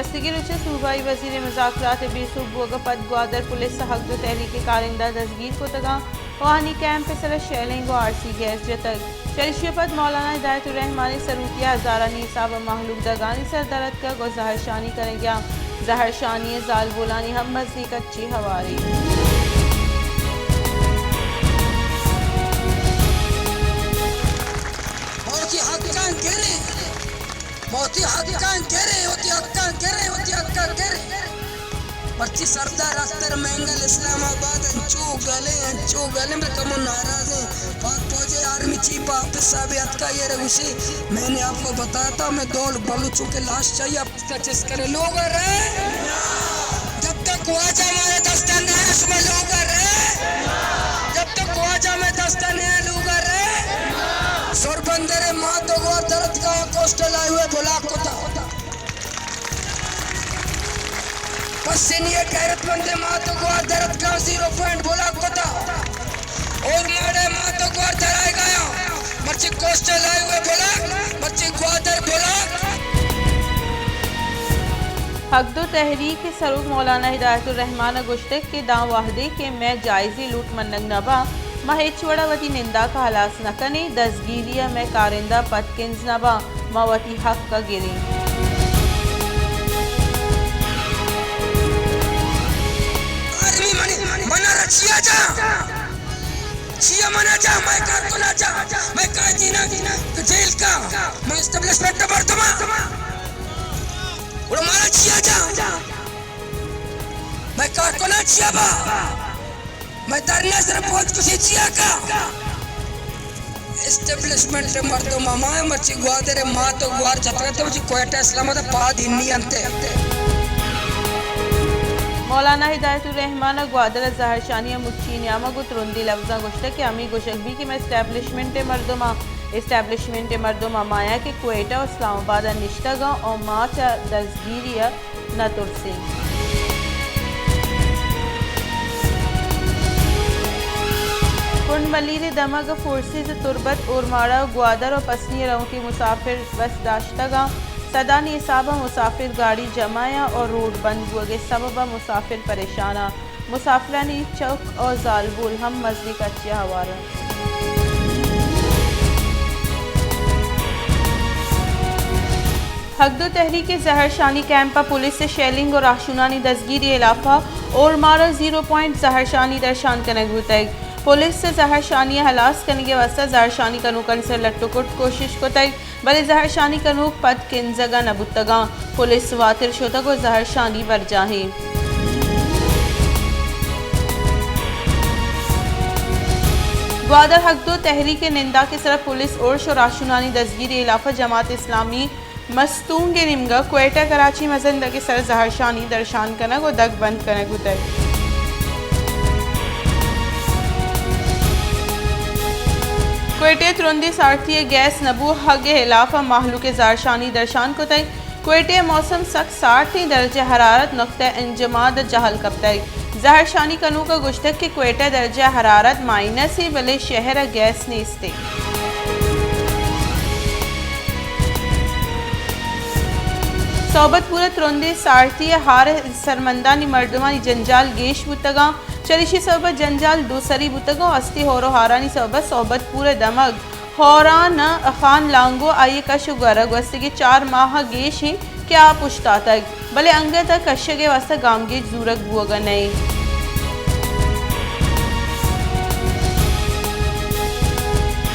वस्तिगी रुचे सूबाई वजीर मुज़ाकरात बेसूब पद ग्वादर पुलिस हक दो तहरीक कारिंदा दसगीर को तगा वहानी कैंप सर शेलिंग और आरसी गैस जतक चरिशिया पद मौलाना हिदायतुर्रहमान सरूकिया हजारा नीसाब महलूक दगानी सर दरद का गो जहर शानी करेंगे जहर शानी जाल बोलानी हम मजदी कच्ची हवारी मोती हक्कान केरे होती हक्कान केरे होती हक्कान केरे पर्ची सरदार अख्तर मंगल इस्लामाबाद अंचू गले में कम नाराज है पाक फौजे आर्मी चीफ ऑफिस साहब अतका ये रघुशी मैंने आपको बताया था मैं दो बलूचों के लाश चाहिए आपका चेस करे लोग रहे जब तक ख्वाजा हमारे दस्तान है उसमें लोग रहे जब तक ख्वाजा में दस्तान है लोग रहे सोरबंदर माँ तो गो दर्द का कोस्टल आए हुए बुलाक को था पसीनिया गैरतमंद माँ तो गो दर्द का 0 पॉइंट बुलाक को था और मारे माँ तो गो डराए गया मर्ची कोस्टल आए हुए बुलाक मर्ची ग्वादर बुलाक हक दो तहरीक सरूक मौलाना हिदायतुर्रहमान गुश्तक के दाव वाहदे के मैं जायजी लूट मनंग नबा महेचवड़ावती निंदा का हलास न कने दसगीरिया में कारिंदा पतकिंज नबा मवती हक का गिरी मना रचिया जा छिया मना जा मैं कार को ना जा मैं का जीना तो जेल का मैं एस्टेब्लिशमेंट नंबर तुम उड़ मारा छिया जा मैं कार को ना छिया बा मैं तरने सिर्फ बहुत कुछ छिया का एस्टेब्लिशमेंट नंबर तो मामा मर्ची ग्वादर मां तो ग्वार जतरा तो जी कोयटा इस्लामाबाद पाद हिन्नी अंते मौलाना हिदायतुर्रहमान ग्वादर जहर शानिया मुच्ची न्यामा गो तुरुंदी लफ्जा गुश्त के अमी गुशकबी की मैं एस्टेब्लिशमेंट मर्दमा माया के कोयटा और इस्लामाबाद निश्तगा और माचा दसगीरिया न तुरसी कुंड मलीर दमग फोर्सेज तुरबत उर्माड़ा ग्वादर और पसनी रंग की मुसाफिर बस दाश्तगा सदानी साबा मुसाफिर गाड़ी जमाया और रोड बंद हुए सबबा मुसाफिर परेशाना मुसाफिरानी चौक और जालबुल हम मजदी कच्चे हवारा हकदो तहरीक जहर शानी कैंपा पुलिस से शेलिंग और आशुनानी दसगीरी इलाफा और मारा 0 पॉइंट जहर शानी दर्शान कनक बुतैग पुलिस से जहर शानी हलास करने के वास्ते जहर शानी कनूकन से लट्टुकुट कोशिश को तय भले जहर शानी कनूक पद किन जगह नबुतगा पुलिस वातिर शोता को जहर शानी बर जाही ग्वादर हकदो तहरीक निंदा के सरफ पुलिस और शोराशुनानी दसगीरी इलाफा जमात इस्लामी मस्तूंग निमगा क्वेटा कराची मजंदा के सर जहर शानी दर्शान कनक और दग बंद कनक उतर क्वेटे तुरंदी सारथी गैस नबू हगे हिलाफा माहलू के जारशानी दर्शान को तय क्वेटे मौसम सख्त 60 दर्जे हरारत नुक्ता इंजमाद जहल कब तय जहर शानी कनू का गुश्तक के क्वेटा दर्जा हरारत माइनस ही भले शहर गैस ने इसते सोबतपुर तुरंदी सारथी हार सरमंदानी मर्दमानी जंजाल गेश बुतगा चलिशी सोबत जंजाल दूसरी बुतगो अस्ति होरो हारानी सोबत सोबतपुर दमग होरान खान लांगो आये कशु गरग वस्ती 4 माह गेश ही क्या पुश्ता तक भले अंग तक कश्य के वास्ते गामगे जूरक बुआगा नहीं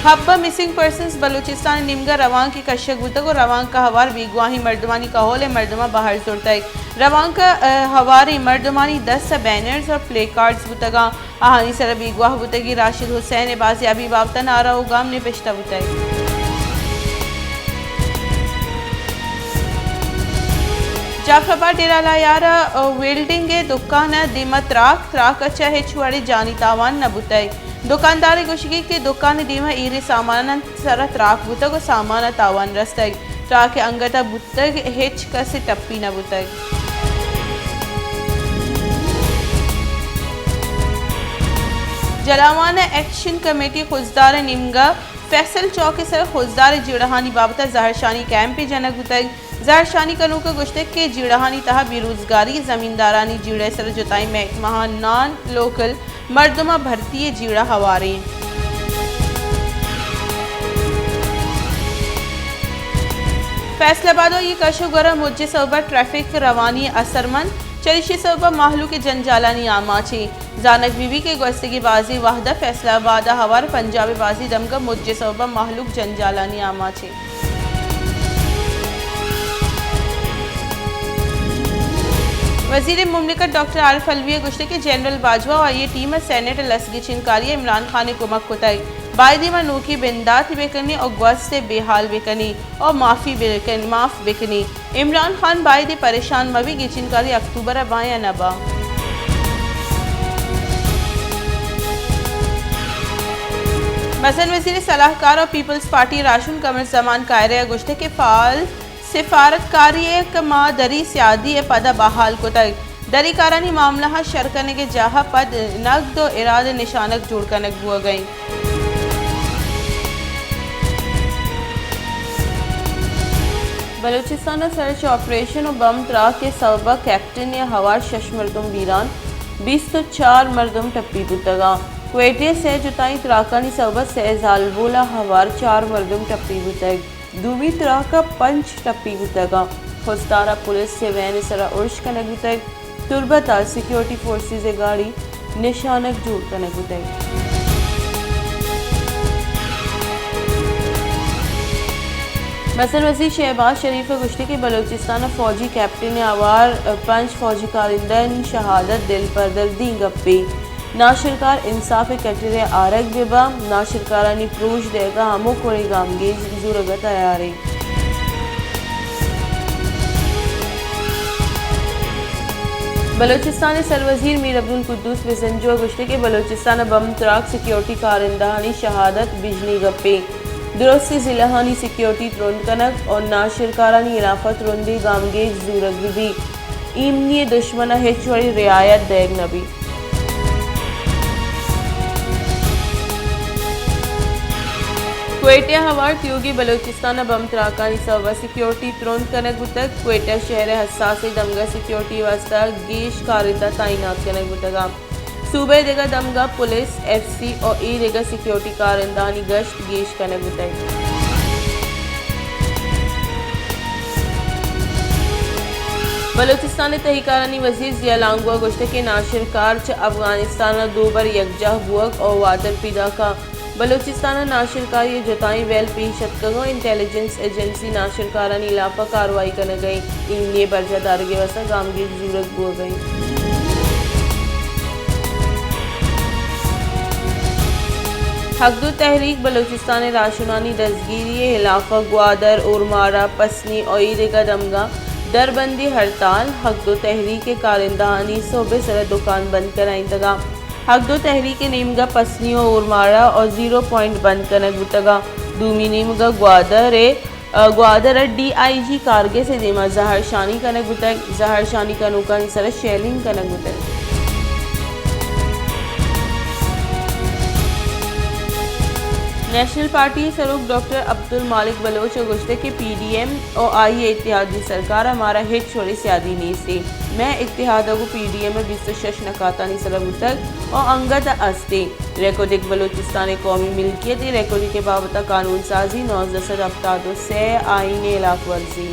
हब्बा मिसिंग पर्सन्स बलूचिस्तान निमगा रवांग की कश्यक बुतगो रवांग का हवार बीगवाही मर्दमानी का होले मर्दमा बाहर जुड़ता रवांग का हवारी मर्दमानी 10 बैनर्स और प्ले कार्ड्स बुतगा आहानी सर बीगवाह बुतगी राशिद हुसैन बाजियाबी बावता नारा गाम ने पेशता बुताई जाफराबाद डेरा लायारा वेल्डिंग दुकान दिमत राक अच्छा हेचुआड़ी जानी तावान न बुताई दुकानदार गुशगी के दुकान दीमा ईरे सामान सरत राक बुतग सामान तावान रस्तग ट्राक अंगता बुतग हेच कसे टप्पी न बुतग जलावान एक्शन कमेटी खुजदार निमगा फैसल चौक के सर खुजदार जिड़हानी बाबता जहरशानी कैंप पे जनक बुतग जहरशानी कनू का गुश्तक के जिड़हानी तहा बेरोजगारी जमींदारानी जिड़े सर जुताई महकमा नॉन लोकल मर्दमा भर्ती जिड़ा हवारे फैसलाबाद ये कशोगरा मुज्जे सबा ट्रैफिक रवानी असरमंद चलिशी सबा माहलू के जनजालानी आमाची जानक बीबी के गोस्तगी बाजी वाहदा फैसलाबाद हवार पंजाबी बाजी दमगा मुज्जे सबा माहलूक जनजालानी आमाची वजीर मुमलिकत डॉक्टर आरिफ अलवी गुश्ते के जनरल बाजवा और ये टीम सेनेट लसगी चिनकारी इमरान खान ने कुमक कुताई बायदी में नूकी बिंदात बेकनी और गौस से बेहाल बेकनी और माफ बेकनी इमरान खान बायदी परेशान मवी की चिनकारी अक्टूबर बाया नबा मसन वजीर सलाहकार और पीपल्स पार्टी राशन कमर जमान कायरे गुश्ते के फाल सिफारतकारी कमा दरी सियादी पद बहाल को तक दरी कारानी मामला शरकने के जहा पद नकद और इराद निशानक जोड़ कनक हुआ गई बलूचिस्तान सर्च ऑपरेशन और बम त्राक के सबब कैप्टन या हवार शश मरदम वीरान 20 तो 4 मरदम टप्पी बुतगा क्वेटे से जुताई त्राकानी सबब से जालबोला हवार 4 मरदम टप्पी बुतग दूवी त्राका पंच टप्पी बुतगा खुस्तारा पुलिस से वैन सरा उर्श कनक बुतग तुरबता सिक्योरिटी फोर्सेस गाड़ी निशानक जोड़ कनक बुतग मसन वजीर शहबाज शरीफ गुश्ती के बलूचिस्तान फौजी कैप्टन आवार 5 फौजी कारिंदन शहादत दिल पर दर्दी गप्पे नाशिरकार इंसाफ कटरे आरग बेबा नाशिरकारानी प्रोज देगा हमो कोरे गामगेज जुरगा तैयारी बलूचिस्तान सरवजीर मीर अब्दुल कुद्दूस बिजंजो गुश्ती के बलूचिस्तान बम त्राक सिक्योरिटी कारिंदानी शहादत बिजली गप्पे दुरुस्ती जिलाहानी सिक्योरिटी त्रोंद कनक और नाशिरकारानी इलाफत रोंदी गामगे जूरग भी इमनी दुश्मना हेचवड़ी रियायत देग नबी क्वेटा हवार त्योगी बलूचिस्तान बम त्राकानी सवा सिक्योरिटी त्रोंद कनक बुतक क्वेटा शहर हसास दमगा सिक्योरिटी वास्ता गेश कारिंदा तैनात कनक बुतगा सूबे देगा दमगा पुलिस एफसी और ई देगा सिक्योरिटी कारिंदानी गश्त गेश कनक बुतग बलूचिस्तान तहकारानी वजीर जिया लांगुआ गुश्ते के नाशिरकार च अफगानिस्तान दो बार यकजा बुअक और वातर पिदा का बलूचिस्तान नाशिरकार ये जताई वेल पेशतगो इंटेलिजेंस एजेंसी नाशिरकारानी इलाफा कार्रवाई करने गई इमनी बरजा दारगे वसा गामगी जरूरत बुआ गई हकदो तहरीक बलूचिस्तान राशुनानी दसगिरी हिलाफा ग्वादर उर्मारा पसनी और ईद दमगा दरबंदी हड़ताल हकदो तहरीक के कारिंदानी सोबे सर दुकान बंद कराई तगा हकदो तहरीक नीमगा पसनी और उर्मारा और 0 पॉइंट बंद करनक बुतगा दूमी नीमगा ग्वादर DIG कारगे से देमा जहर शानी कनक बुतग जहर शानी का नुकानी सर शेलिंग कनक बुतग नेशनल पार्टी सरूक डॉक्टर अब्दुल मालिक बलोच गुश्ते के PDM और आई इत्तेहादी सरकार हमारा हिट छोड़ी सियादी नी से मैं इत्तेहाद को PDM में 26 नकातानी सलब तक और अंगद अस्ते रेकोडिक बलूचिस्तान कौमी मिल्कियत रेकोडिक के बाबता कानून साजी 9 अफ्तादो से आईन इलाफ वर्जी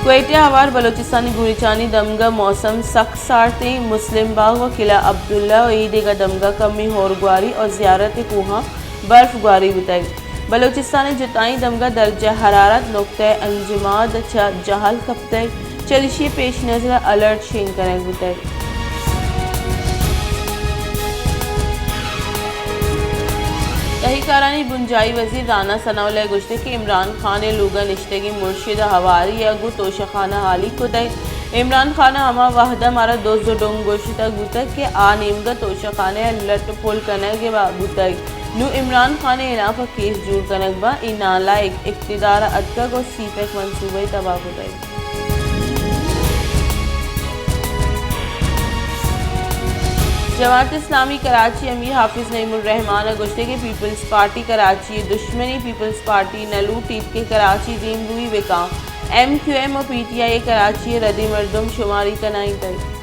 क्वेटा हवार बलूचिस्तानी गुरिचानी दमगा मौसम सख्त सारते मुस्लिम बाग व किला अब्दुल्ला और ईद दमगा कमी होरगुआरी और ज़ियारत कोहा बर्फगुआरी बुतग बलूचिस्तानी जुताई दमगा दर्जा हरारत नुक्ते अंजमाद जहल कप्तग चलिशी पेश नजर अलर्ट शेंग कनक बुतग तहकारानी बुंजाई वजीर राना सनाउल्लाह गुश्ते के इमरान खान लुगा निश्तगी मुर्शिद हवारी अगु तोशाखाना हाली कुतई इमरान खान हमा वाहदा मारा दोस्त डोंग गोशिता गुतक के आ नीमगा तोशाखाने लट पुल कनक के बुतई नु इमरान खान इलाफा केस जुड़ कनक बा इनाला इक्तिदार अटकक और सीपेक मंसूबे तबाह कुतई जमात इस्लामी कराची अमीर हाफिज नईमुर रहमान गुश्ते के पीपल्स पार्टी कराची दुश्मनी पीपल्स पार्टी नलू टीप के कराची दीन रूई विका MQM और PTI कराची रद्दी मरदम शुमारी कनाई तक।